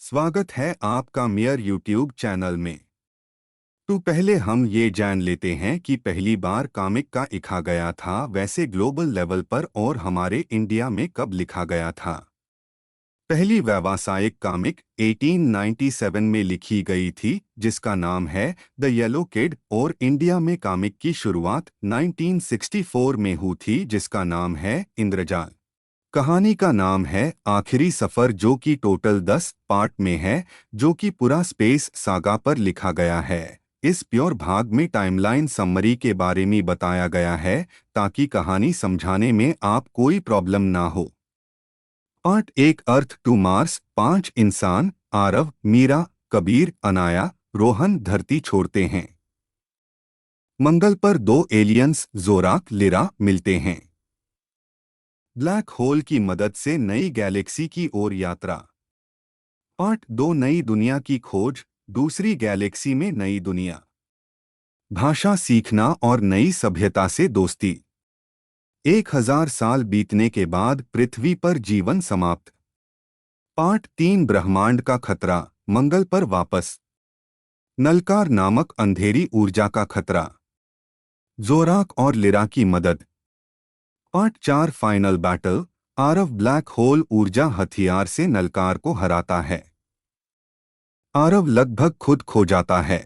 स्वागत है आपका मेयर यूट्यूब चैनल में। तो पहले हम ये जान लेते हैं कि पहली बार कॉमिक का लिखा गया था वैसे ग्लोबल लेवल पर और हमारे इंडिया में कब लिखा गया था। पहली व्यावसायिक कॉमिक 1897 में लिखी गई थी जिसका नाम है द येलो किड, और इंडिया में कॉमिक की शुरुआत 1964 में हुई थी जिसका नाम है इंद्रजाल। कहानी का नाम है आखिरी सफर, जो कि टोटल 10 पार्ट में है, जो कि पूरा स्पेस सागा पर लिखा गया है। इस प्योर भाग में टाइमलाइन समरी के बारे में बताया गया है ताकि कहानी समझाने में आप कोई प्रॉब्लम ना हो। Part 1 earth to Mars. 5 इंसान आरव, मीरा, कबीर, अनाया, रोहन धरती छोड़ते हैं। मंगल पर 2 एलियंस जोराक, लिरा मिलते हैं। ब्लैक होल की मदद से नई गैलेक्सी की ओर यात्रा। पार्ट 2 नई दुनिया की खोज। दूसरी गैलेक्सी में नई दुनिया। भाषा सीखना और नई सभ्यता से दोस्ती। 1000 साल बीतने के बाद पृथ्वी पर जीवन समाप्त। पार्ट 3 ब्रह्मांड का खतरा। मंगल पर वापस। नलकार नामक अंधेरी ऊर्जा का खतरा। जोराक और लिरा की मदद। Part 4 final battle. Aarav black hole ऊर्जा हथियार से नलकार को हराता है। आरव लगभग खुद खो जाता है।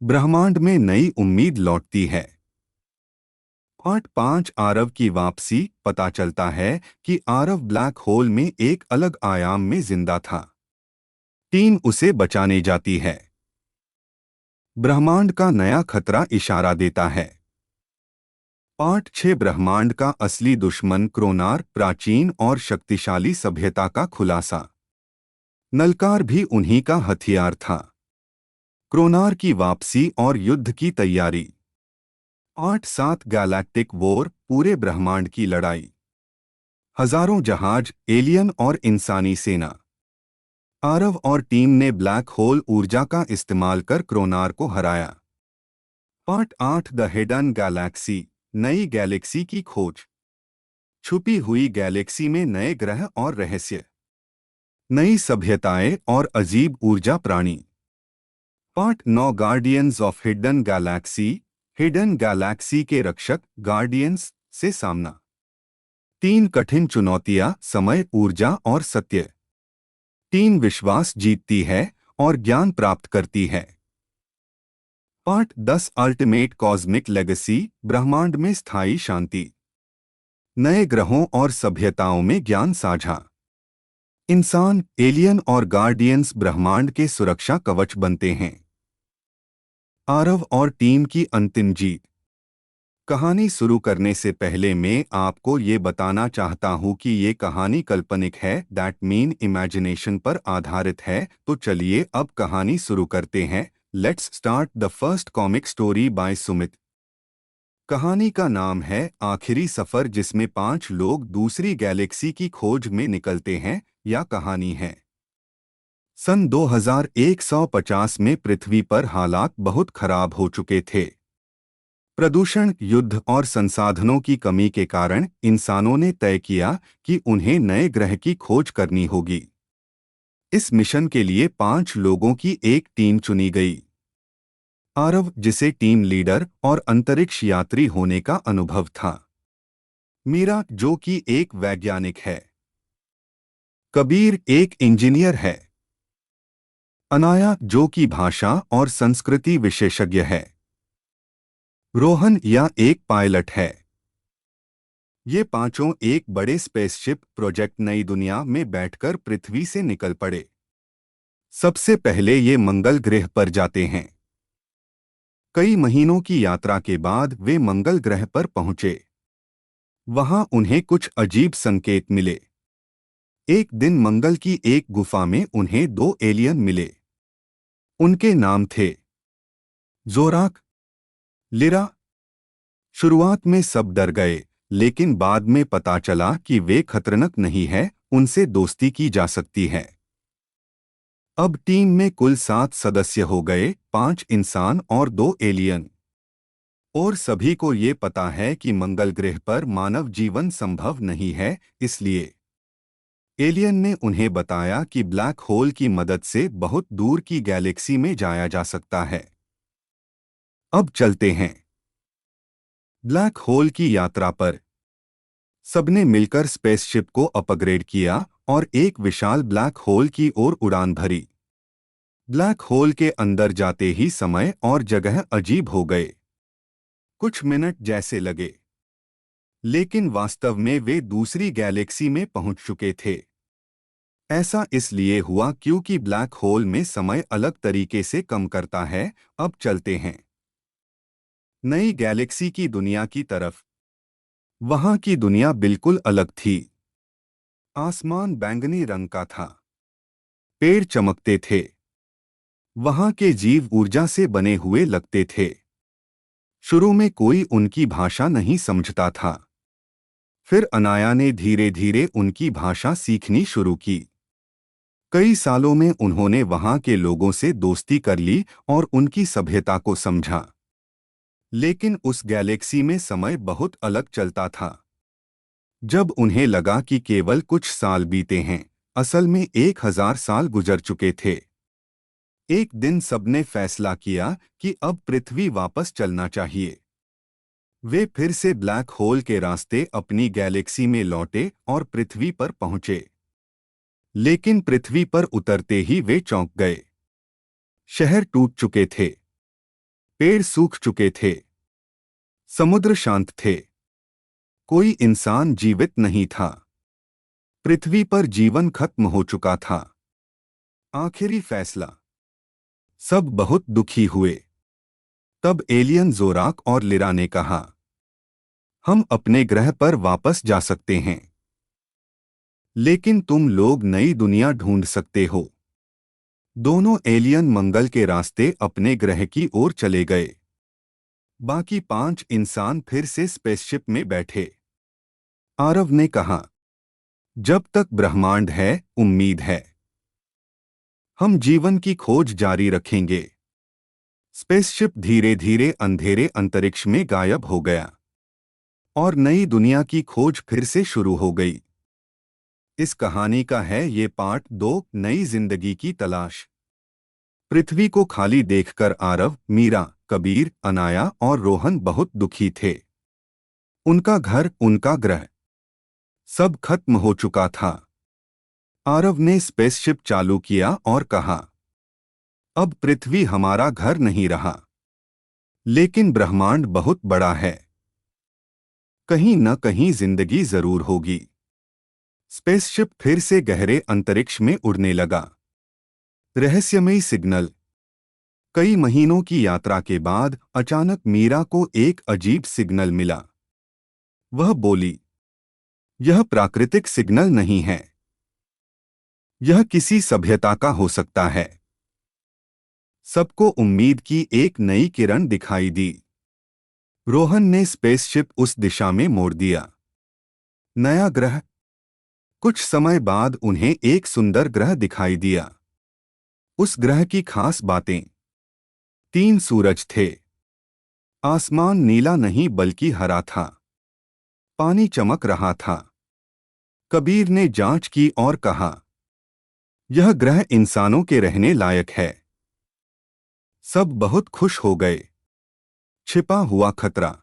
ब्रह्मांड में नई उम्मीद लौटती है। पार्ट 5 आरव की वापसी। पता चलता है कि आरव ब्लैक होल में एक अलग आयाम में जिंदा था। टीम उसे बचाने जाती है। ब्रह्मांड का नया खतरा इशारा देता है। पार्ट 6 ब्रह्मांड का असली दुश्मन क्रोनार, प्राचीन और शक्तिशाली सभ्यता का खुलासा। नलकार भी उन्हीं का हथियार था। क्रोनार की वापसी और युद्ध की तैयारी। Part 7 galactic war. पूरे ब्रह्मांड की लड़ाई। हजारों जहाज, एलियन और इंसानी सेना। आरव और टीम ने ब्लैक होल ऊर्जा का इस्तेमाल कर क्रोनार को हराया। Part 8 the hidden Galaxy. नई गैलेक्सी की खोज। छुपी हुई गैलेक्सी में नए ग्रह और रहस्य। नई सभ्यताएं और अजीब ऊर्जा प्राणी। Part 9 guardians of hidden Galaxy. Hidden Galaxy के रक्षक गार्डियंस से सामना। 3 कठिन चुनौतियां, समय, ऊर्जा और सत्य। टीम विश्वास जीतती है और ज्ञान प्राप्त करती है। Part 10 ultimate cosmic legacy. ब्रह्मांड में स्थायी शांति। नए ग्रहों और सभ्यताओं में ज्ञान साझा। इंसान, एलियन और गार्डियंस ब्रह्मांड के सुरक्षा कवच बनते हैं। आरव और टीम की अंतिम जीत। कहानी शुरू करने से पहले मैं आपको ये बताना चाहता हूँ कि ये कहानी काल्पनिक है, दैट मीन इमेजिनेशन पर आधारित है। तो चलिए अब कहानी शुरू करते हैं। Let's start the first comic story by Sumit. कहानी का नाम है आखिरी सफर, जिसमें 5 लोग दूसरी गैलेक्सी की खोज में निकलते हैं। या कहानी है सन 2150 में पृथ्वी पर हालात बहुत खराब हो चुके थे। प्रदूषण, युद्ध और संसाधनों की कमी के कारण इंसानों ने तय किया कि उन्हें नए ग्रह की खोज करनी होगी। इस मिशन के लिए 5 लोगों की एक टीम चुनी गई। आरव, जिसे टीम लीडर और अंतरिक्ष यात्री होने का अनुभव था। मीरा, जो कि एक वैज्ञानिक है। कबीर, एक इंजीनियर है। अनाया, जो कि भाषा और संस्कृति विशेषज्ञ है। रोहन, या एक पायलट है। ये पांचों एक बड़े स्पेसशिप प्रोजेक्ट नई दुनिया में बैठकर पृथ्वी से निकल पड़े। सबसे पहले ये मंगल ग्रह पर जाते हैं। कई महीनों की यात्रा के बाद वे मंगल ग्रह पर पहुंचे। वहां उन्हें कुछ अजीब संकेत मिले। एक दिन मंगल की एक गुफा में उन्हें 2 एलियन मिले। उनके नाम थे जोराक, लिरा। शुरुआत में सब डर गए, लेकिन बाद में पता चला कि वे खतरनाक नहीं है, उनसे दोस्ती की जा सकती है। अब टीम में कुल 7 सदस्य हो गए, 5 इंसान और 2 एलियन। और सभी को ये पता है कि मंगल ग्रह पर मानव जीवन संभव नहीं है, इसलिए एलियन ने उन्हें बताया कि ब्लैक होल की मदद से बहुत दूर की गैलेक्सी में जाया जा सकता है। अब चलते हैं ब्लैक होल की यात्रा पर। सबने मिलकर स्पेसशिप को अपग्रेड किया और एक विशाल ब्लैक होल की ओर उड़ान भरी। ब्लैक होल के अंदर जाते ही समय और जगह अजीब हो गए। कुछ मिनट जैसे लगे, लेकिन वास्तव में वे दूसरी गैलेक्सी में पहुंच चुके थे। ऐसा इसलिए हुआ क्योंकि ब्लैक होल में समय अलग तरीके से कम करता है। अब चलते हैं नई गैलेक्सी की दुनिया की तरफ। वहां की दुनिया बिल्कुल अलग थी। आसमान बैंगनी रंग का था। पेड़ चमकते थे। वहां के जीव ऊर्जा से बने हुए लगते थे। शुरू में कोई उनकी भाषा नहीं समझता था। फिर अनाया ने धीरे धीरे उनकी भाषा सीखनी शुरू की। कई सालों में उन्होंने वहां के लोगों से दोस्ती कर ली और उनकी सभ्यता को समझा। लेकिन उस गैलेक्सी में समय बहुत अलग चलता था। जब उन्हें लगा कि केवल कुछ साल बीते हैं, असल में 1000 साल गुजर चुके थे। एक दिन सबने फैसला किया कि अब पृथ्वी वापस चलना चाहिए। वे फिर से ब्लैक होल के रास्ते अपनी गैलेक्सी में लौटे और पृथ्वी पर पहुंचे। लेकिन पृथ्वी पर उतरते ही वे चौंक गए। शहर टूट चुके थे। पेड़ सूख चुके थे। समुद्र शांत थे। कोई इंसान जीवित नहीं था। पृथ्वी पर जीवन खत्म हो चुका था। आखिरी फैसला। सब बहुत दुखी हुए। तब एलियन जोराक और लिरा ने कहा, हम अपने ग्रह पर वापस जा सकते हैं, लेकिन तुम लोग नई दुनिया ढूंढ सकते हो। दोनों एलियन मंगल के रास्ते अपने ग्रह की ओर चले गए। बाकी 5 इंसान फिर से स्पेसशिप में बैठे। आरव ने कहा, जब तक ब्रह्मांड है, उम्मीद है। हम जीवन की खोज जारी रखेंगे। स्पेसशिप धीरे धीरे अंधेरे अंतरिक्ष में गायब हो गया और नई दुनिया की खोज फिर से शुरू हो गई। इस कहानी का है ये पार्ट 2, नई जिंदगी की तलाश। पृथ्वी को खाली देखकर आरव, मीरा, कबीर, अनाया और रोहन बहुत दुखी थे। उनका घर, उनका ग्रह, सब खत्म हो चुका था। आरव ने स्पेसशिप चालू किया और कहा, अब पृथ्वी हमारा घर नहीं रहा, लेकिन ब्रह्मांड बहुत बड़ा है। कहीं न कहीं जिंदगी जरूर होगी। स्पेसशिप फिर से गहरे अंतरिक्ष में उड़ने लगा। रहस्यमयी सिग्नल। कई महीनों की यात्रा के बाद अचानक मीरा को एक अजीब सिग्नल मिला। वह बोली, यह प्राकृतिक सिग्नल नहीं है। यह किसी सभ्यता का हो सकता है। सबको उम्मीद की एक नई किरण दिखाई दी। रोहन ने स्पेसशिप उस दिशा में मोड़ दिया। नया ग्रह। कुछ समय बाद उन्हें एक सुंदर ग्रह दिखाई दिया। उस ग्रह की खास बातें। 3 सूरज थे। आसमान नीला नहीं बल्कि हरा था। पानी चमक रहा था। कबीर ने जांच की और कहा, यह ग्रह इंसानों के रहने लायक है। सब बहुत खुश हो गए। छिपा हुआ खतरा।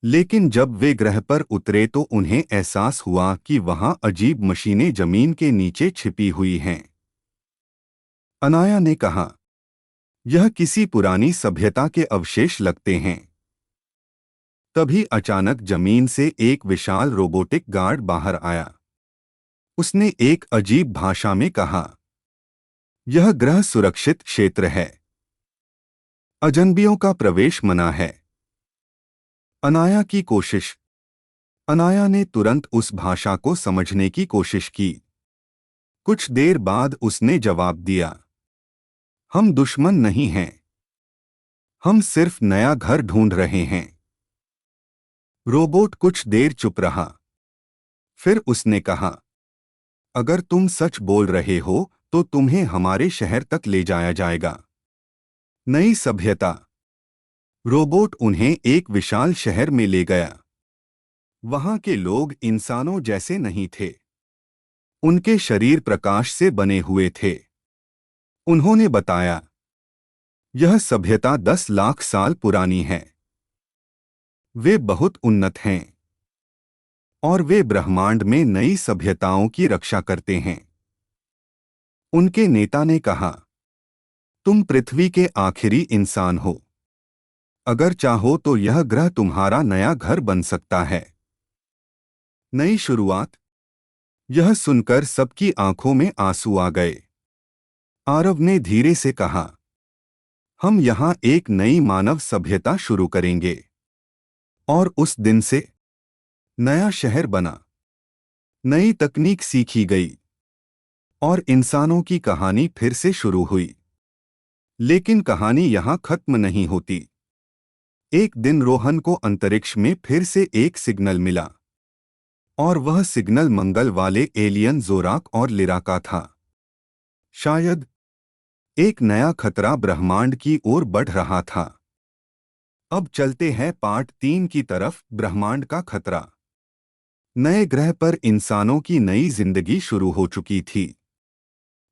लेकिन जब वे ग्रह पर उतरे तो उन्हें एहसास हुआ कि वहां अजीब मशीनें जमीन के नीचे छिपी हुई हैं। अनाया ने कहा, यह किसी पुरानी सभ्यता के अवशेष लगते हैं। तभी अचानक जमीन से एक विशाल रोबोटिक गार्ड बाहर आया। उसने एक अजीब भाषा में कहा, यह ग्रह सुरक्षित क्षेत्र है। अजनबियों का प्रवेश मना है। अनाया की कोशिश। अनाया ने तुरंत उस भाषा को समझने की कोशिश की। कुछ देर बाद उसने जवाब दिया, हम दुश्मन नहीं हैं। हम सिर्फ नया घर ढूंढ रहे हैं। रोबोट कुछ देर चुप रहा। फिर उसने कहा, अगर तुम सच बोल रहे हो तो तुम्हें हमारे शहर तक ले जाया जाएगा। नई सभ्यता। रोबोट उन्हें एक विशाल शहर में ले गया। वहां के लोग इंसानों जैसे नहीं थे। उनके शरीर प्रकाश से बने हुए थे। उन्होंने बताया, यह सभ्यता 10 लाख साल पुरानी है। वे बहुत उन्नत हैं और वे ब्रह्मांड में नई सभ्यताओं की रक्षा करते हैं। उनके नेता ने कहा, तुम पृथ्वी के आखिरी इंसान हो। अगर चाहो तो यह ग्रह तुम्हारा नया घर बन सकता है। नई शुरुआत। यह सुनकर सबकी आंखों में आंसू आ गए। आरव ने धीरे से कहा, हम यहाँ एक नई मानव सभ्यता शुरू करेंगे। और उस दिन से नया शहर बना, नई तकनीक सीखी गई और इंसानों की कहानी फिर से शुरू हुई। लेकिन कहानी यहाँ खत्म नहीं होती। एक दिन रोहन को अंतरिक्ष में फिर से एक सिग्नल मिला और वह सिग्नल मंगल वाले एलियन जोराक और लिरा का था। शायद एक नया खतरा ब्रह्मांड की ओर बढ़ रहा था। अब चलते हैं पार्ट 3 की तरफ, ब्रह्मांड का खतरा। नए ग्रह पर इंसानों की नई जिंदगी शुरू हो चुकी थी।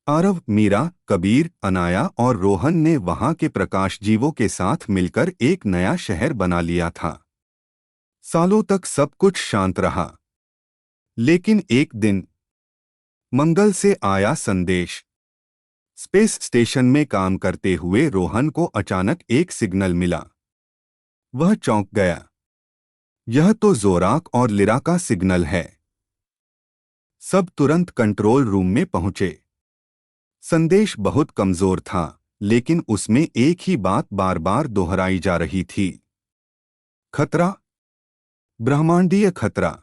आरव, मीरा, कबीर, अनाया और रोहन ने वहां के प्रकाश जीवों के साथ मिलकर एक नया शहर बना लिया था। सालों तक सब कुछ शांत रहा। लेकिन एक दिन मंगल से आया संदेश। स्पेस स्टेशन में काम करते हुए रोहन को अचानक एक सिग्नल मिला। वह चौंक गया। यह तो जोराक और लिरा का सिग्नल है। सब तुरंत कंट्रोल रूम में पहुंचे। संदेश बहुत कमजोर था, लेकिन उसमें एक ही बात बार बार दोहराई जा रही थी। खतरा, ब्रह्मांडीय खतरा,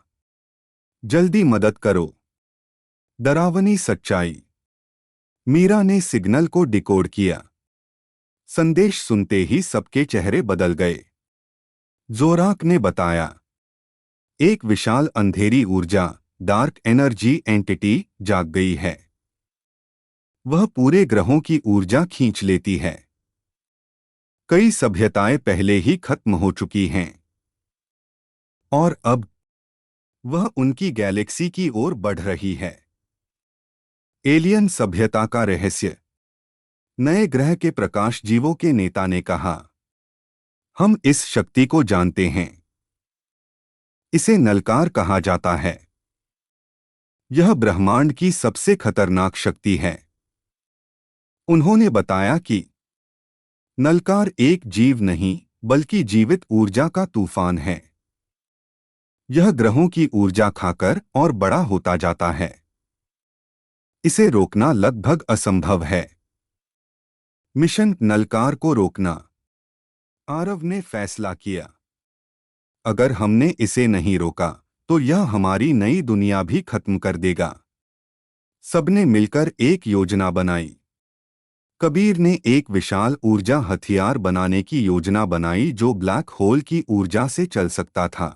जल्दी मदद करो। डरावनी सच्चाई। मीरा ने सिग्नल को डिकोड किया। संदेश सुनते ही सबके चेहरे बदल गए। जोराक ने बताया, एक विशाल अंधेरी ऊर्जा, डार्क एनर्जी एंटिटी जाग गई है। वह पूरे ग्रहों की ऊर्जा खींच लेती है। कई सभ्यताएं पहले ही खत्म हो चुकी हैं और अब वह उनकी गैलेक्सी की ओर बढ़ रही है। एलियन सभ्यता का रहस्य। नए ग्रह के प्रकाश जीवों के नेता ने कहा, हम इस शक्ति को जानते हैं। इसे नलकार कहा जाता है। यह ब्रह्मांड की सबसे खतरनाक शक्ति है। उन्होंने बताया कि नलकार एक जीव नहीं, बल्कि जीवित ऊर्जा का तूफान है। यह ग्रहों की ऊर्जा खाकर और बड़ा होता जाता है। इसे रोकना लगभग असंभव है। मिशन नलकार को रोकना। आरव ने फैसला किया, अगर हमने इसे नहीं रोका तो यह हमारी नई दुनिया भी खत्म कर देगा। सबने मिलकर एक योजना बनाई। कबीर ने एक विशाल ऊर्जा हथियार बनाने की योजना बनाई जो ब्लैक होल की ऊर्जा से चल सकता था।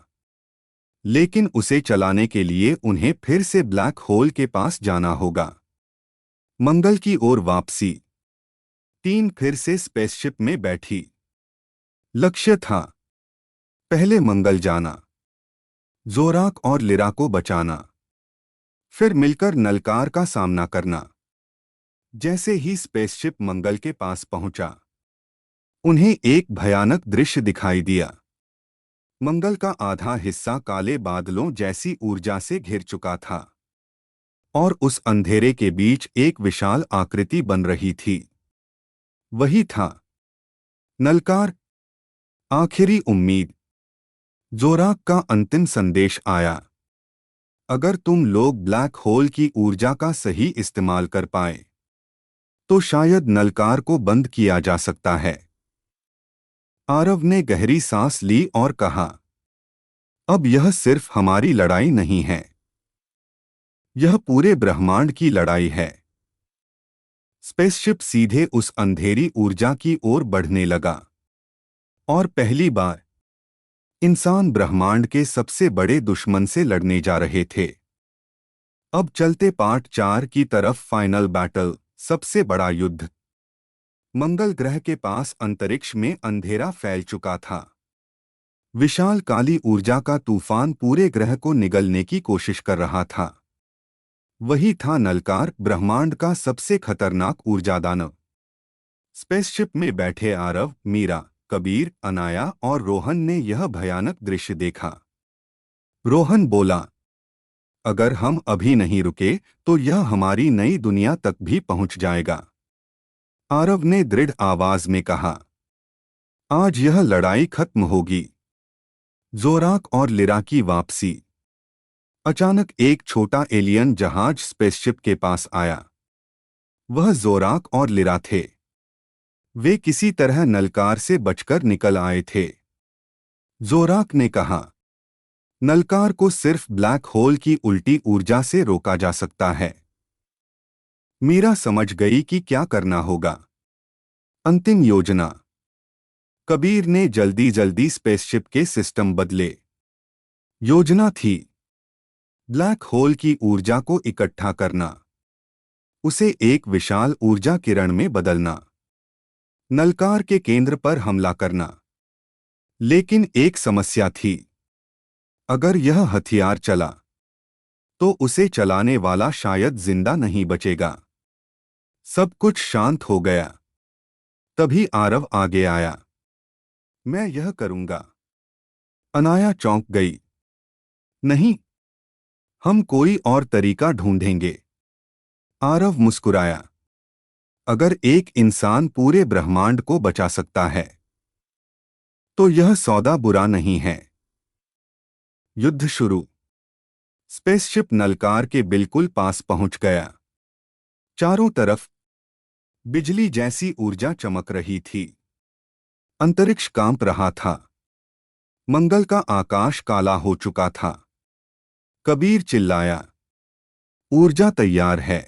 लेकिन उसे चलाने के लिए उन्हें फिर से ब्लैक होल के पास जाना होगा। मंगल की ओर वापसी। टीम फिर से स्पेसशिप में बैठी। लक्ष्य था, पहले मंगल जाना, जोराक और लिरा को बचाना, फिर मिलकर नलकार का सामना करना। जैसे ही स्पेसशिप मंगल के पास पहुंचा, उन्हें एक भयानक दृश्य दिखाई दिया। मंगल का आधा हिस्सा काले बादलों जैसी ऊर्जा से घिर चुका था और उस अंधेरे के बीच एक विशाल आकृति बन रही थी। वही था नलकार, आखिरी उम्मीद। जोराक का अंतिम संदेश आया, अगर तुम लोग ब्लैक होल की ऊर्जा का सही इस्तेमाल कर पाए तो शायद नलकार को बंद किया जा सकता है। आरव ने गहरी सांस ली और कहा, अब यह सिर्फ हमारी लड़ाई नहीं है, यह पूरे ब्रह्मांड की लड़ाई है। स्पेसशिप सीधे उस अंधेरी ऊर्जा की ओर बढ़ने लगा और पहली बार इंसान ब्रह्मांड के सबसे बड़े दुश्मन से लड़ने जा रहे थे। अब चलते पार्ट 4 की तरफ, फाइनल बैटल, सबसे बड़ा युद्ध। मंगल ग्रह के पास अंतरिक्ष में अंधेरा फैल चुका था। विशाल काली ऊर्जा का तूफान पूरे ग्रह को निगलने की कोशिश कर रहा था। वही था नलकार, ब्रह्मांड का सबसे खतरनाक ऊर्जादान। स्पेसशिप में बैठे आरव, मीरा, कबीर, अनाया और रोहन ने यह भयानक दृश्य देखा। रोहन बोला, अगर हम अभी नहीं रुके तो यह हमारी नई दुनिया तक भी पहुंच जाएगा। आरव ने दृढ़ आवाज में कहा, आज यह लड़ाई खत्म होगी। जोराक और लिरा की वापसी। अचानक एक छोटा एलियन जहाज स्पेसशिप के पास आया। वह जोराक और लिरा थे। वे किसी तरह नलकार से बचकर निकल आए थे। जोराक ने कहा, नलकार को सिर्फ ब्लैक होल की उल्टी ऊर्जा से रोका जा सकता है। मीरा समझ गई कि क्या करना होगा। अंतिम योजना। कबीर ने जल्दी जल्दी स्पेसशिप के सिस्टम बदले। योजना थी ब्लैक होल की ऊर्जा को इकट्ठा करना, उसे एक विशाल ऊर्जा किरण में बदलना, नलकार के केंद्र पर हमला करना। लेकिन एक समस्या थी, अगर यह हथियार चला तो उसे चलाने वाला शायद जिंदा नहीं बचेगा। सब कुछ शांत हो गया। तभी आरव आगे आया। मैं यह करूंगा। अनाया चौंक गई। नहीं, हम कोई और तरीका ढूंढेंगे। आरव मुस्कुराया। अगर एक इंसान पूरे ब्रह्मांड को बचा सकता है तो यह सौदा बुरा नहीं है। युद्ध शुरू। स्पेसशिप नलकार के बिल्कुल पास पहुंच गया। चारों तरफ बिजली जैसी ऊर्जा चमक रही थी। अंतरिक्ष कांप रहा था। मंगल का आकाश काला हो चुका था। कबीर चिल्लाया, ऊर्जा तैयार है।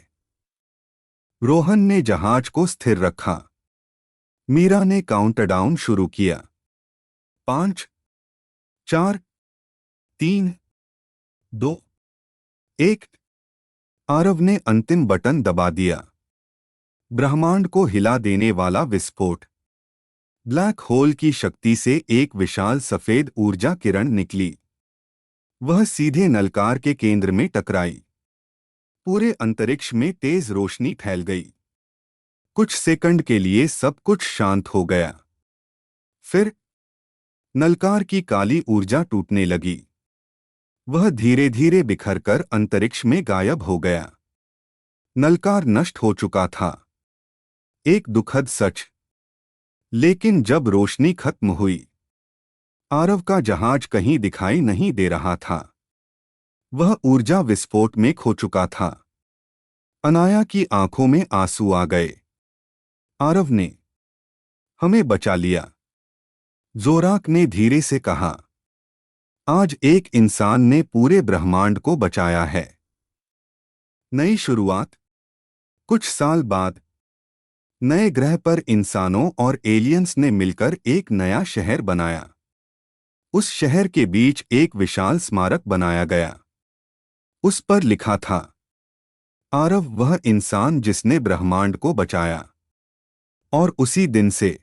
रोहन ने जहाज को स्थिर रखा। मीरा ने काउंटडाउन शुरू किया। 5, 4, 3, 2, 1। आरव ने अंतिम बटन दबा दिया। ब्रह्मांड को हिला देने वाला विस्फोट। ब्लैक होल की शक्ति से एक विशाल सफेद ऊर्जा किरण निकली। वह सीधे नलकार के केंद्र में टकराई। पूरे अंतरिक्ष में तेज रोशनी फैल गई। कुछ सेकंड के लिए सब कुछ शांत हो गया। फिर नलकार की काली ऊर्जा टूटने लगी। वह धीरे धीरे बिखरकर अंतरिक्ष में गायब हो गया। नलकार नष्ट हो चुका था। एक दुखद सच। लेकिन जब रोशनी खत्म हुई, आरव का जहाज कहीं दिखाई नहीं दे रहा था। वह ऊर्जा विस्फोट में खो चुका था। अनाया की आंखों में आंसू आ गए। आरव ने हमें बचा लिया। जोराक ने धीरे से कहा, आज एक इंसान ने पूरे ब्रह्मांड को बचाया है। नई शुरुआत। कुछ साल बाद नए ग्रह पर इंसानों और एलियंस ने मिलकर एक नया शहर बनाया। उस शहर के बीच एक विशाल स्मारक बनाया गया। उस पर लिखा था, आरव वह इंसान जिसने ब्रह्मांड को बचाया। और उसी दिन से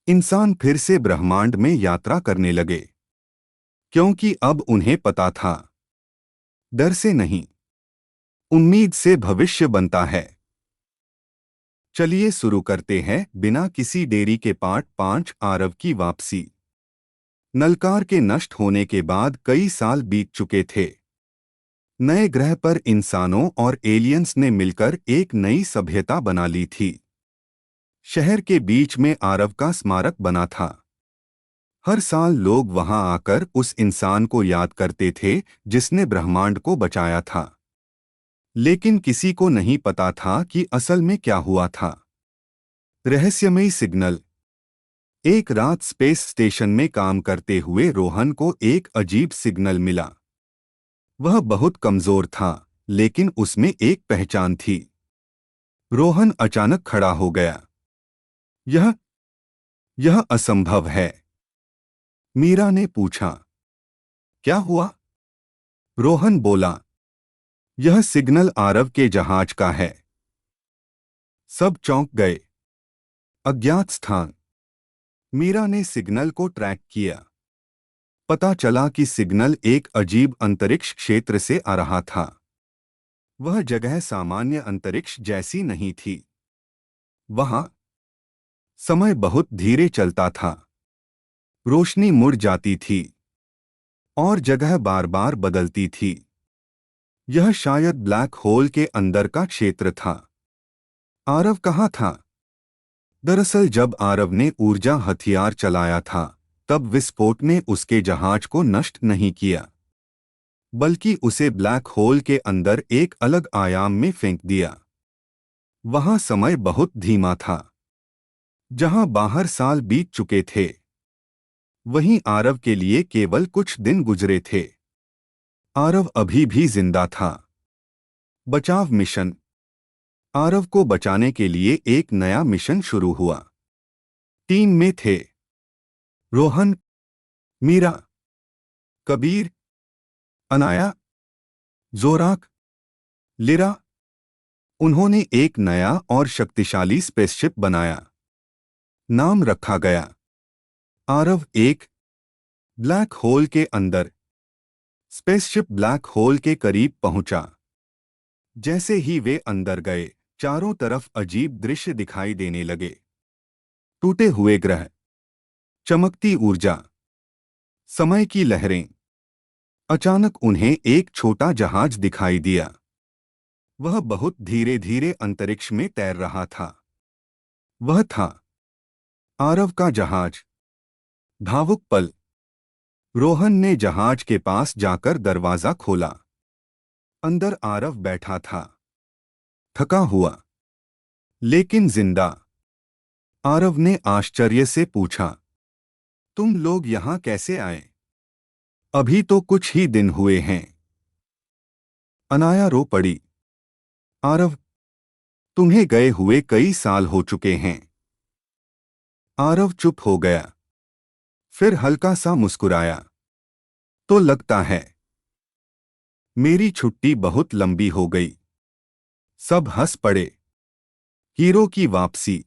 इंसान फिर से ब्रह्मांड में यात्रा करने लगे, क्योंकि अब उन्हें पता था, डर से नहीं, उम्मीद से भविष्य बनता है। चलिए शुरू करते हैं बिना किसी देरी के पार्ट 5, आरव की वापसी। नलकार के नष्ट होने के बाद कई साल बीत चुके थे। नए ग्रह पर इंसानों और एलियंस ने मिलकर एक नई सभ्यता बना ली थी। शहर के बीच में आरव का स्मारक बना था। हर साल लोग वहां आकर उस इंसान को याद करते थे जिसने ब्रह्मांड को बचाया था। लेकिन किसी को नहीं पता था कि असल में क्या हुआ था। रहस्यमयी सिग्नल। एक रात स्पेस स्टेशन में काम करते हुए रोहन को एक अजीब सिग्नल मिला। वह बहुत कमजोर था, लेकिन उसमें एक पहचान थी। रोहन अचानक खड़ा हो गया। यह असंभव है। मीरा ने पूछा, क्या हुआ? रोहन बोला, यह सिग्नल आरव के जहाज का है। सब चौंक गए। अज्ञात स्थान। मीरा ने सिग्नल को ट्रैक किया। पता चला कि सिग्नल एक अजीब अंतरिक्ष क्षेत्र से आ रहा था। वह जगह सामान्य अंतरिक्ष जैसी नहीं थी। वहां समय बहुत धीरे चलता था, रोशनी मुड़ जाती थी और जगह बार बार बदलती थी। यह शायद ब्लैक होल के अंदर का क्षेत्र था। आरव कहाँ था? दरअसल जब आरव ने ऊर्जा हथियार चलाया था, तब विस्फोट ने उसके जहाज को नष्ट नहीं किया, बल्कि उसे ब्लैक होल के अंदर एक अलग आयाम में फेंक दिया। वहां समय बहुत धीमा था। जहां बाहर साल बीत चुके थे, वहीं आरव के लिए केवल कुछ दिन गुजरे थे। आरव अभी भी जिंदा था। बचाव मिशन। आरव को बचाने के लिए एक नया मिशन शुरू हुआ। टीम में थे रोहन, मीरा, कबीर, अनाया, जोराक, लिरा। उन्होंने एक नया और शक्तिशाली स्पेसशिप बनाया। नाम रखा गया आरव एक। ब्लैक होल के अंदर। स्पेसशिप ब्लैक होल के करीब पहुंचा। जैसे ही वे अंदर गए, चारों तरफ अजीब दृश्य दिखाई देने लगे। टूटे हुए ग्रह, चमकती ऊर्जा, समय की लहरें। अचानक उन्हें एक छोटा जहाज दिखाई दिया। वह बहुत धीरे धीरे अंतरिक्ष में तैर रहा था। वह था आरव का जहाज। भावुक पल। रोहन ने जहाज के पास जाकर दरवाजा खोला। अंदर आरव बैठा था, थका हुआ लेकिन जिंदा। आरव ने आश्चर्य से पूछा, तुम लोग यहां कैसे आए? अभी तो कुछ ही दिन हुए हैं। अनाया रो पड़ी। आरव, तुम्हें गए हुए कई साल हो चुके हैं। आरव चुप हो गया, फिर हल्का सा मुस्कुराया। तो लगता है मेरी छुट्टी बहुत लंबी हो गई। सब हंस पड़े। हीरो की वापसी।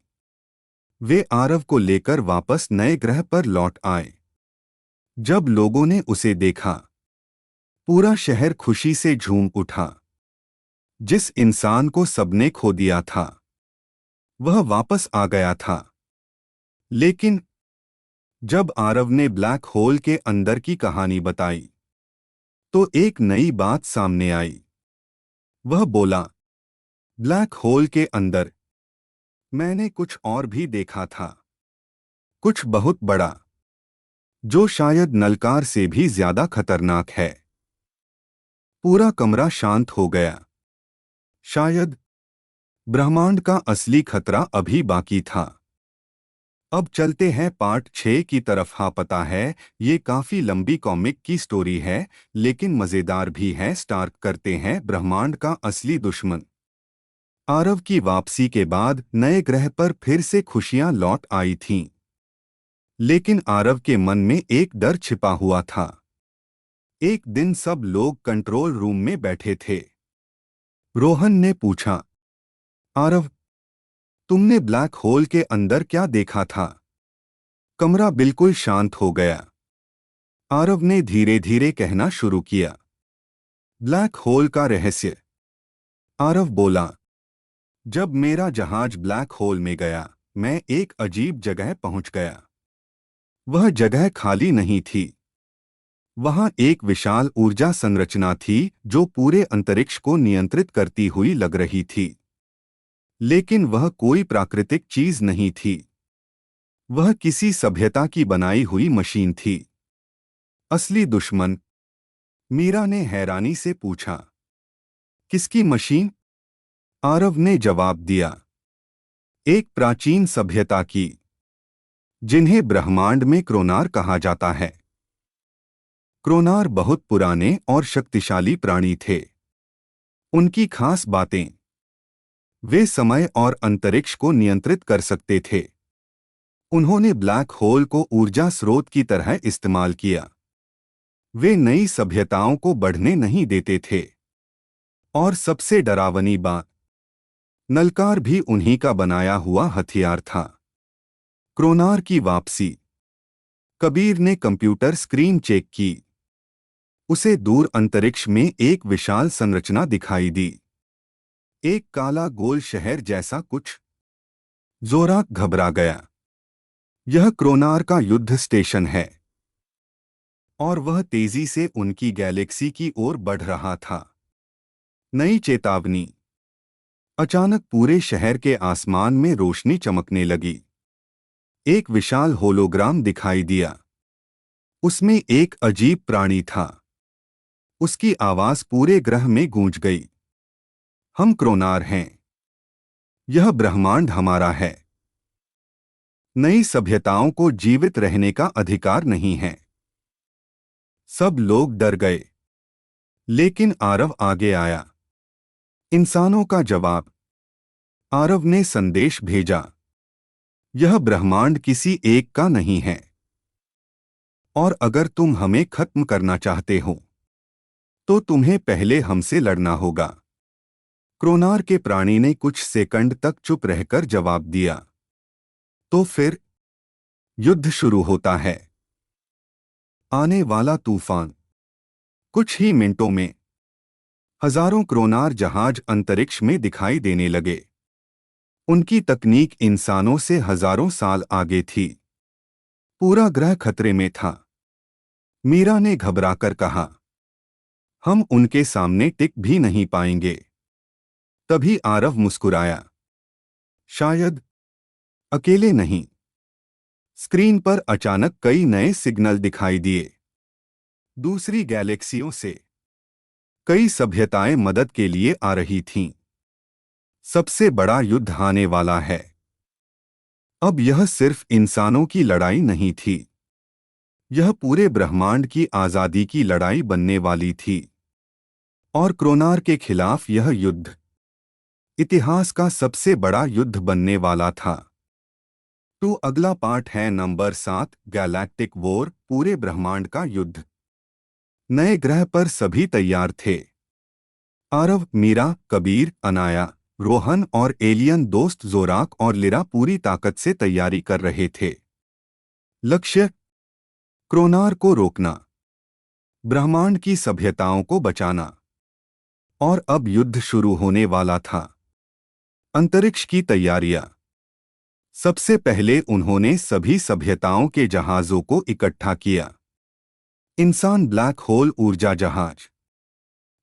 वे आरव को लेकर वापस नए ग्रह पर लौट आए। जब लोगों ने उसे देखा, पूरा शहर खुशी से झूम उठा। जिस इंसान को सबने खो दिया था, वह वापस आ गया था। लेकिन जब आरव ने ब्लैक होल के अंदर की कहानी बताई, तो एक नई बात सामने आई। वह बोला, ब्लैक होल के अंदर मैंने कुछ और भी देखा था, कुछ बहुत बड़ा, जो शायद नलकार से भी ज्यादा खतरनाक है। पूरा कमरा शांत हो गया। शायद ब्रह्मांड का असली खतरा अभी बाकी था। अब चलते हैं पार्ट 6 की तरफ। हाँ पता है, ये काफी लंबी कॉमिक की स्टोरी है, लेकिन मजेदार भी है। स्टार्ट करते हैं ब्रह्मांड का असली दुश्मन। आरव की वापसी के बाद नए ग्रह पर फिर से खुशियां लौट आई थीं। लेकिन आरव के मन में एक डर छिपा हुआ था। एक दिन सब लोग कंट्रोल रूम में बैठे थे। रोहन ने पूछा, आरव, तुमने ब्लैक होल के अंदर क्या देखा था? कमरा बिल्कुल शांत हो गया। आरव ने धीरे धीरे कहना शुरू किया, ब्लैक होल का रहस्य। आरव बोला, जब मेरा जहाज ब्लैक होल में गया, मैं एक अजीब जगह पहुंच गया। वह जगह खाली नहीं थी। वहां एक विशाल ऊर्जा संरचना थी जो पूरे अंतरिक्ष को नियंत्रित करती हुई लग रही थी। लेकिन वह कोई प्राकृतिक चीज नहीं थी। वह किसी सभ्यता की बनाई हुई मशीन थी। असली दुश्मन? मीरा ने हैरानी से पूछा। किसकी मशीन? आरव ने जवाब दिया, एक प्राचीन सभ्यता की, जिन्हें ब्रह्मांड में क्रोनार कहा जाता है। क्रोनार बहुत पुराने और शक्तिशाली प्राणी थे। उनकी खास बातें, वे समय और अंतरिक्ष को नियंत्रित कर सकते थे। उन्होंने ब्लैक होल को ऊर्जा स्रोत की तरह इस्तेमाल किया। वे नई सभ्यताओं को बढ़ने नहीं देते थे। और सबसे डरावनी बात, नलकार भी उन्हीं का बनाया हुआ हथियार था। क्रोनार की वापसी। कबीर ने कंप्यूटर स्क्रीन चेक की। उसे दूर अंतरिक्ष में एक विशाल संरचना दिखाई दी। एक काला गोल शहर जैसा कुछ। जोराक घबरा गया। यह क्रोनार का युद्ध स्टेशन है और वह तेजी से उनकी गैलेक्सी की ओर बढ़ रहा था। नई चेतावनी। अचानक पूरे शहर के आसमान में रोशनी चमकने लगी। एक विशाल होलोग्राम दिखाई दिया। उसमें एक अजीब प्राणी था। उसकी आवाज पूरे ग्रह में गूंज गई। हम क्रोनार हैं। यह ब्रह्मांड हमारा है। नई सभ्यताओं को जीवित रहने का अधिकार नहीं है। सब लोग डर गए। लेकिन आरव आगे आया। इंसानों का जवाब। आरव ने संदेश भेजा। यह ब्रह्मांड किसी एक का नहीं है और अगर तुम हमें खत्म करना चाहते हो तो तुम्हें पहले हमसे लड़ना होगा। क्रोनार के प्राणी ने कुछ सेकंड तक चुप रहकर जवाब दिया। तो फिर युद्ध शुरू होता है। आने वाला तूफान। कुछ ही मिनटों में हजारों क्रोनार जहाज अंतरिक्ष में दिखाई देने लगे। उनकी तकनीक इंसानों से हजारों साल आगे थी। पूरा ग्रह खतरे में था। मीरा ने घबराकर कहा, हम उनके सामने टिक भी नहीं पाएंगे। तभी आरव मुस्कुराया। शायद अकेले नहीं। स्क्रीन पर अचानक कई नए सिग्नल दिखाई दिए। दूसरी गैलेक्सियों से कई सभ्यताएं मदद के लिए आ रही थीं। सबसे बड़ा युद्ध आने वाला है। अब यह सिर्फ इंसानों की लड़ाई नहीं थी। यह पूरे ब्रह्मांड की आजादी की लड़ाई बनने वाली थी। और क्रोनार के खिलाफ यह युद्ध इतिहास का सबसे बड़ा युद्ध बनने वाला था। तो अगला पार्ट है नंबर 7, गैलेक्टिक वॉर, पूरे ब्रह्मांड का युद्ध। नए ग्रह पर सभी तैयार थे। आरव, मीरा, कबीर, अनाया, रोहन और एलियन दोस्त जोराक और लिरा पूरी ताकत से तैयारी कर रहे थे। लक्ष्य क्रोनार को रोकना, ब्रह्मांड की सभ्यताओं को बचाना। और अब युद्ध शुरू होने वाला था। अंतरिक्ष की तैयारियां। सबसे पहले उन्होंने सभी सभ्यताओं के जहाजों को इकट्ठा किया। इंसान ब्लैक होल ऊर्जा जहाज,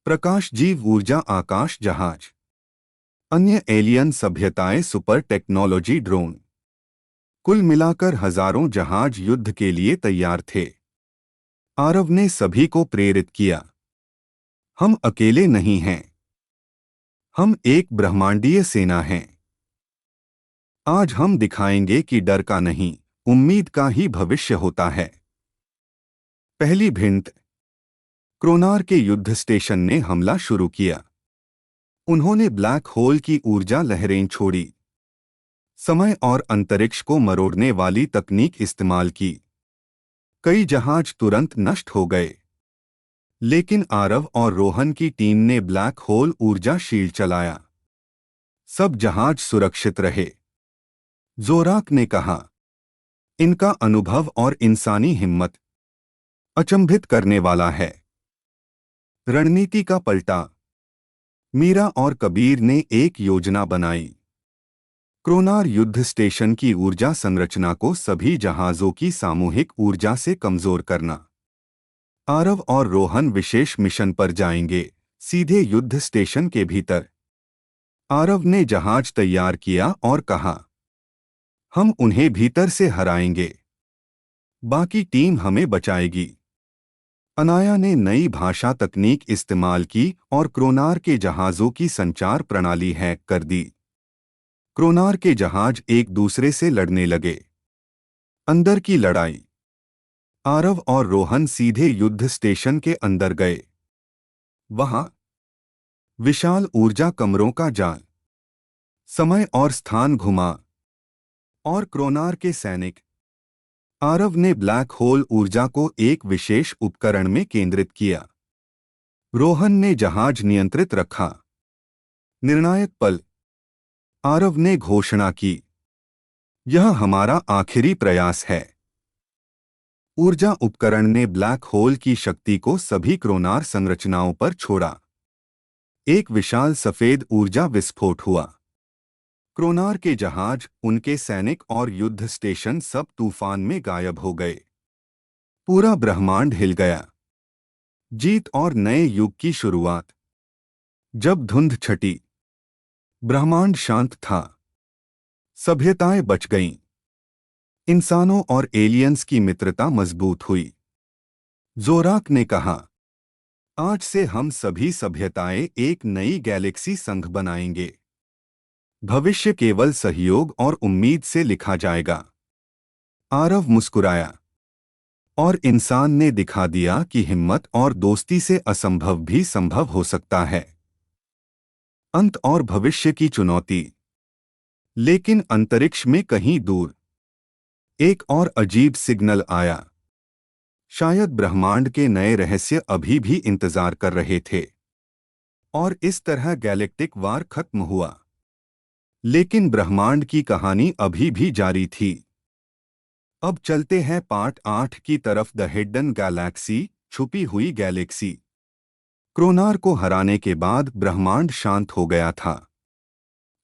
प्रकाश जीव ऊर्जा आकाश जहाज, अन्य एलियन सभ्यताएं सुपर टेक्नोलॉजी ड्रोन। कुल मिलाकर हजारों जहाज युद्ध के लिए तैयार थे। आरव ने सभी को प्रेरित किया, हम अकेले नहीं हैं। हम एक ब्रह्मांडीय सेना हैं। आज हम दिखाएंगे कि डर का नहीं, उम्मीद का ही भविष्य होता है। पहली भिंत। क्रोनार के युद्ध स्टेशन ने हमला शुरू किया। उन्होंने ब्लैक होल की ऊर्जा लहरें छोड़ी। समय और अंतरिक्ष को मरोड़ने वाली तकनीक इस्तेमाल की। कई जहाज तुरंत नष्ट हो गए। लेकिन आरव और रोहन की टीम ने ब्लैक होल ऊर्जा शील्ड चलाया। सब जहाज सुरक्षित रहे। जोराक ने कहा, इनका अनुभव और इंसानी हिम्मत अचंभित करने वाला है। रणनीति का पलटा। मीरा और कबीर ने एक योजना बनाई। क्रोनार युद्ध स्टेशन की ऊर्जा संरचना को सभी जहाजों की सामूहिक ऊर्जा से कमजोर करना। आरव और रोहन विशेष मिशन पर जाएंगे, सीधे युद्ध स्टेशन के भीतर। आरव ने जहाज तैयार किया और कहा, हम उन्हें भीतर से हराएंगे। बाकी टीम हमें बचाएगी। अनाया ने नई भाषा तकनीक इस्तेमाल की और क्रोनार के जहाज़ों की संचार प्रणाली हैक कर दी। क्रोनार के जहाज एक दूसरे से लड़ने लगे। अंदर की लड़ाई। आरव और रोहन सीधे युद्ध स्टेशन के अंदर गए। वहां विशाल ऊर्जा कमरों का जाल, समय और स्थान घुमा। और क्रोनार के सैनिक। आरव ने ब्लैक होल ऊर्जा को एक विशेष उपकरण में केंद्रित किया। रोहन ने जहाज नियंत्रित रखा। निर्णायक पल। आरव ने घोषणा की, यह हमारा आखिरी प्रयास है। ऊर्जा उपकरण ने ब्लैक होल की शक्ति को सभी क्रोनार संरचनाओं पर छोड़ा। एक विशाल सफेद ऊर्जा विस्फोट हुआ। क्रोनार के जहाज, उनके सैनिक और युद्ध स्टेशन सब तूफान में गायब हो गए। पूरा ब्रह्मांड हिल गया। जीत और नए युग की शुरुआत। जब धुंध छटी, ब्रह्मांड शांत था। सभ्यताएं बच गईं। इंसानों और एलियंस की मित्रता मजबूत हुई। जोराक ने कहा, आज से हम सभी सभ्यताएं एक नई गैलेक्सी संघ बनाएंगे। भविष्य केवल सहयोग और उम्मीद से लिखा जाएगा। आरव मुस्कुराया। और इंसान ने दिखा दिया कि हिम्मत और दोस्ती से असंभव भी संभव हो सकता है। अंत और भविष्य की चुनौती। लेकिन अंतरिक्ष में कहीं दूर एक और अजीब सिग्नल आया। शायद ब्रह्मांड के नए रहस्य अभी भी इंतजार कर रहे थे। और इस तरह गैलेक्टिक वार खत्म हुआ। लेकिन ब्रह्मांड की कहानी अभी भी जारी थी। अब चलते हैं पार्ट 8 की तरफ, द हिडन गैलेक्सी, छुपी हुई गैलेक्सी। क्रोनार को हराने के बाद ब्रह्मांड शांत हो गया था।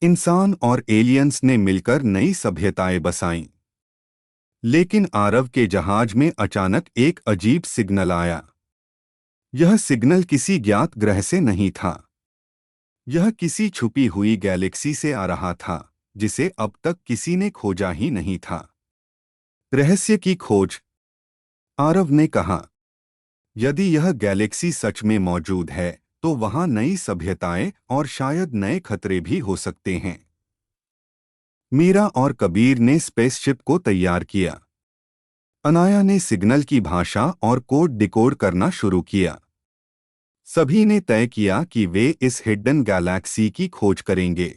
इंसान और एलियंस ने मिलकर नई सभ्यताएं बसाईं। लेकिन आरव के जहाज में अचानक एक अजीब सिग्नल आया। यह सिग्नल किसी ज्ञात ग्रह से नहीं था। यह किसी छुपी हुई गैलेक्सी से आ रहा था, जिसे अब तक किसी ने खोजा ही नहीं था। रहस्य की खोज। आरव ने कहा, यदि यह गैलेक्सी सच में मौजूद है तो वहां नई सभ्यताएं और शायद नए खतरे भी हो सकते हैं। मीरा और कबीर ने स्पेसशिप को तैयार किया। अनाया ने सिग्नल की भाषा और कोड डिकोड करना शुरू किया। सभी ने तय किया कि वे इस हिडन गैलेक्सी की खोज करेंगे।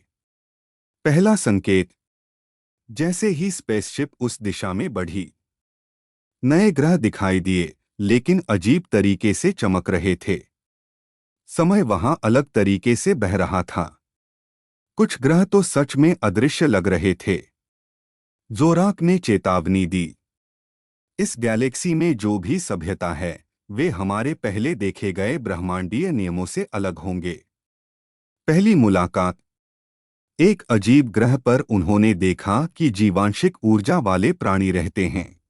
पहला संकेत। जैसे ही स्पेसशिप उस दिशा में बढ़ी, नए ग्रह दिखाई दिए, लेकिन अजीब तरीके से चमक रहे थे। समय वहां अलग तरीके से बह रहा था। कुछ ग्रह तो सच में अदृश्य लग रहे थे। जोराक ने चेतावनी दी, इस गैलेक्सी में जो भी सभ्यता है, वे हमारे पहले देखे गए ब्रह्मांडीय नियमों से अलग होंगे। पहली मुलाकात। एक अजीब ग्रह पर उन्होंने देखा कि जीवांशिक ऊर्जा वाले प्राणी रहते हैं।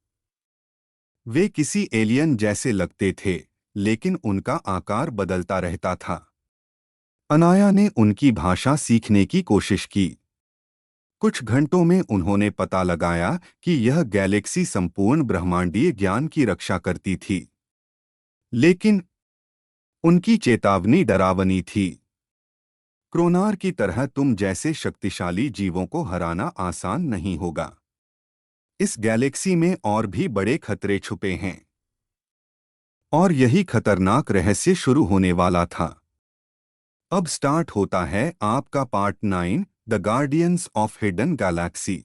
वे किसी एलियन जैसे लगते थे, लेकिन उनका आकार बदलता रहता था। अनाया ने उनकी भाषा सीखने की कोशिश की। कुछ घंटों में उन्होंने पता लगाया कि यह गैलेक्सी संपूर्ण ब्रह्मांडीय ज्ञान की रक्षा करती थी। लेकिन उनकी चेतावनी डरावनी थी। क्रोनार की तरह तुम जैसे शक्तिशाली जीवों को हराना आसान नहीं होगा। इस गैलेक्सी में और भी बड़े खतरे छुपे हैं। और यही खतरनाक रहस्य शुरू होने वाला था। अब स्टार्ट होता है आपका part 9, the guardians of hidden Galaxy.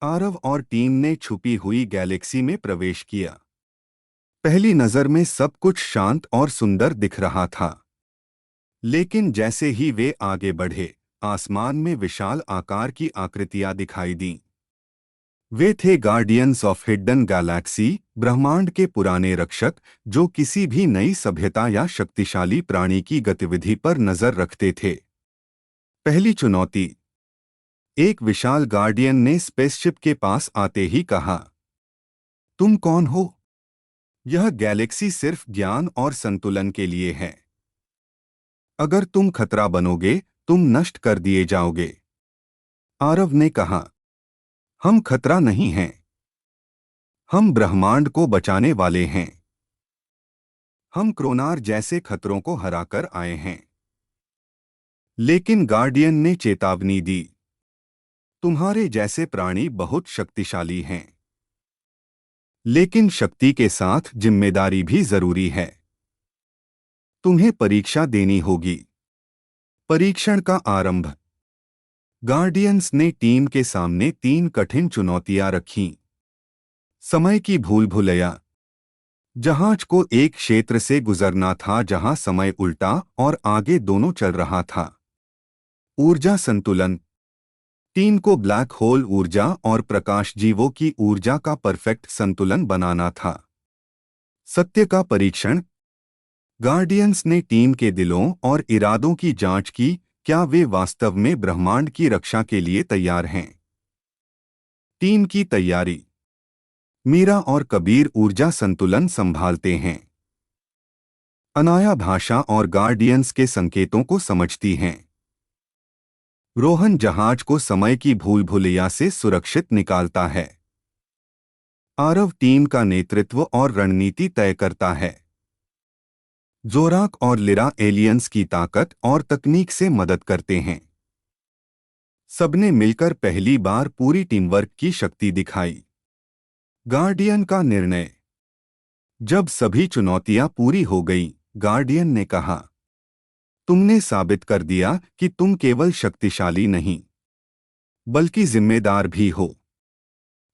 Aarav और टीम ने छुपी हुई गैलेक्सी में प्रवेश किया। पहली नजर में सब कुछ शांत और सुंदर दिख रहा था। लेकिन जैसे ही वे आगे बढ़े, आसमान में विशाल आकार की आकृतियां दिखाई दीं। वे थे गार्डियंस ऑफ हिडन गैलेक्सी, ब्रह्मांड के पुराने रक्षक, जो किसी भी नई सभ्यता या शक्तिशाली प्राणी की गतिविधि पर नजर रखते थे। पहली चुनौती। एक विशाल गार्डियन ने स्पेसशिप के पास आते ही कहा, तुम कौन हो? यह गैलेक्सी सिर्फ ज्ञान और संतुलन के लिए है। अगर तुम खतरा बनोगे, तुम नष्ट कर दिए जाओगे। आरव ने कहा, हम खतरा नहीं हैं। हम ब्रह्मांड को बचाने वाले हैं। हम क्रोनार जैसे खतरों को हराकर आए हैं। लेकिन गार्डियन ने चेतावनी दी, तुम्हारे जैसे प्राणी बहुत शक्तिशाली हैं। लेकिन शक्ति के साथ जिम्मेदारी भी जरूरी है। तुम्हें परीक्षा देनी होगी। परीक्षण का आरंभ। गार्डियंस ने टीम के सामने 3 कठिन चुनौतियां रखीं। समय की भूल भुलैया। जहाज को एक क्षेत्र से गुजरना था जहां समय उल्टा और आगे दोनों चल रहा था। ऊर्जा संतुलन। टीम को ब्लैक होल ऊर्जा और प्रकाश जीवों की ऊर्जा का परफेक्ट संतुलन बनाना था। सत्य का परीक्षण। गार्डियंस ने टीम के दिलों और इरादों की जांच की, क्या वे वास्तव में ब्रह्मांड की रक्षा के लिए तैयार हैं। टीम की तैयारी। मीरा और कबीर ऊर्जा संतुलन संभालते हैं। अनाया भाषा और गार्डियंस के संकेतों को समझती हैं। रोहन जहाज को समय की भूल भुलैया से सुरक्षित निकालता है। आरव टीम का नेतृत्व और रणनीति तय करता है। जोराक और लिरा एलियंस की ताकत और तकनीक से मदद करते हैं। सबने मिलकर पहली बार पूरी टीमवर्क की शक्ति दिखाई। गार्डियन का निर्णय। जब सभी चुनौतियां पूरी हो गईं, गार्डियन ने कहा, तुमने साबित कर दिया कि तुम केवल शक्तिशाली नहीं बल्कि जिम्मेदार भी हो।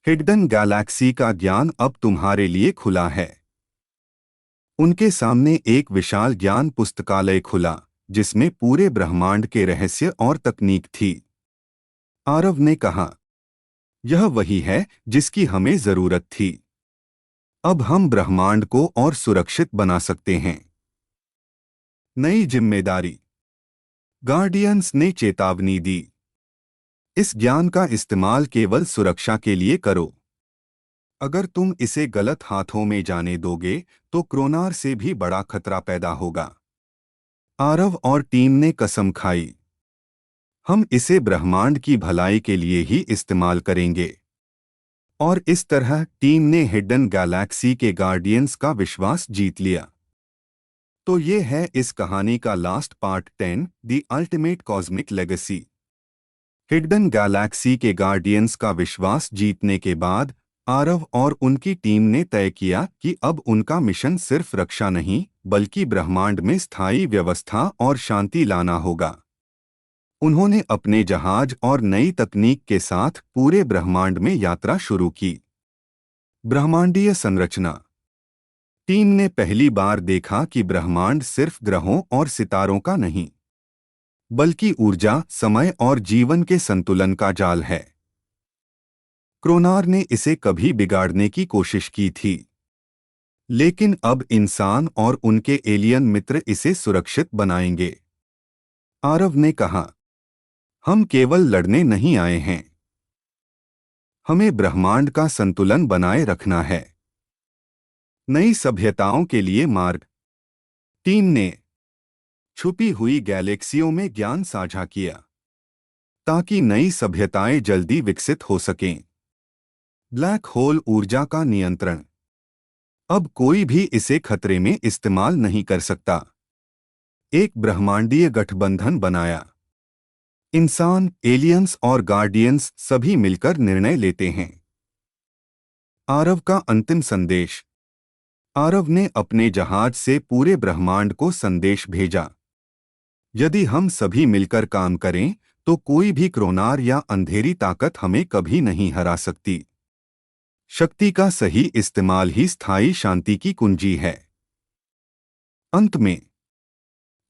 हिडन गैलेक्सी का ज्ञान अब तुम्हारे लिए खुला है। उनके सामने एक विशाल ज्ञान पुस्तकालय खुला, जिसमें पूरे ब्रह्मांड के रहस्य और तकनीक थी। आरव ने कहा, यह वही है जिसकी हमें जरूरत थी। अब हम ब्रह्मांड को और सुरक्षित बना सकते हैं। नई जिम्मेदारी। गार्डियंस ने चेतावनी दी, इस ज्ञान का इस्तेमाल केवल सुरक्षा के लिए करो। अगर तुम इसे गलत हाथों में जाने दोगे तो क्रोनार से भी बड़ा खतरा पैदा होगा। आरव और टीम ने कसम खाई, हम इसे ब्रह्मांड की भलाई के लिए ही इस्तेमाल करेंगे। और इस तरह टीम ने हिडन गैलेक्सी के गार्डियंस का विश्वास जीत लिया। तो ये है इस कहानी का last part 10, the ultimate cosmic legacy. Hidden Galaxy के गार्डियंस का विश्वास जीतने के बाद आरव और उनकी टीम ने तय किया कि अब उनका मिशन सिर्फ रक्षा नहीं बल्कि ब्रह्मांड में स्थायी व्यवस्था और शांति लाना होगा। उन्होंने अपने जहाज और नई तकनीक के साथ पूरे ब्रह्मांड में यात्रा शुरू की। ब्रह्मांडीय संरचना। टीम ने पहली बार देखा कि ब्रह्मांड सिर्फ ग्रहों और सितारों का नहीं बल्कि ऊर्जा, समय और जीवन के संतुलन का जाल है। क्रोनार ने इसे कभी बिगाड़ने की कोशिश की थी, लेकिन अब इंसान और उनके एलियन मित्र इसे सुरक्षित बनाएंगे। आरव ने कहा, हम केवल लड़ने नहीं आए हैं, हमें ब्रह्मांड का संतुलन बनाए रखना है। नई सभ्यताओं के लिए मार्ग। टीम ने छुपी हुई गैलेक्सियों में ज्ञान साझा किया ताकि नई सभ्यताएं जल्दी विकसित हो सकें। ब्लैक होल ऊर्जा का नियंत्रण। अब कोई भी इसे खतरे में इस्तेमाल नहीं कर सकता। एक ब्रह्मांडीय गठबंधन बनाया। इंसान, एलियंस और गार्डियंस सभी मिलकर निर्णय लेते हैं। आरव का अंतिम संदेश। आरव ने अपने जहाज से पूरे ब्रह्मांड को संदेश भेजा, यदि हम सभी मिलकर काम करें तो कोई भी क्रोनार या अंधेरी ताकत हमें कभी नहीं हरा सकती। शक्ति का सही इस्तेमाल ही स्थायी शांति की कुंजी है। अंत में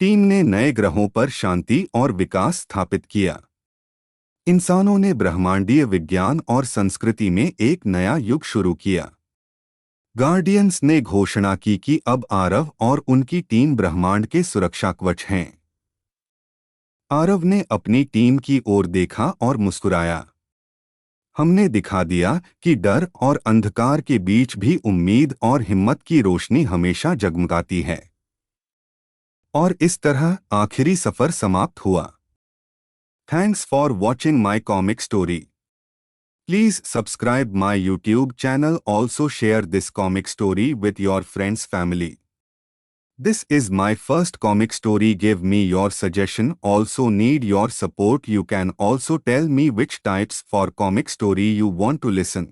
टीम ने नए ग्रहों पर शांति और विकास स्थापित किया। इंसानों ने ब्रह्मांडीय विज्ञान और संस्कृति में एक नया युग शुरू किया। गार्डियंस ने घोषणा की कि अब आरव और उनकी टीम ब्रह्मांड के सुरक्षा कवच हैं। आरव ने अपनी टीम की ओर देखा और मुस्कुराया, हमने दिखा दिया कि डर और अंधकार के बीच भी उम्मीद और हिम्मत की रोशनी हमेशा जगमगाती है। और इस तरह आखिरी सफर समाप्त हुआ। Thanks for watching my comic story. Please subscribe my YouTube channel, also share this comic story with your friends family. This is my first comic story. Give me your suggestion. Also need your support. You can also tell me which types for comic story you want to listen.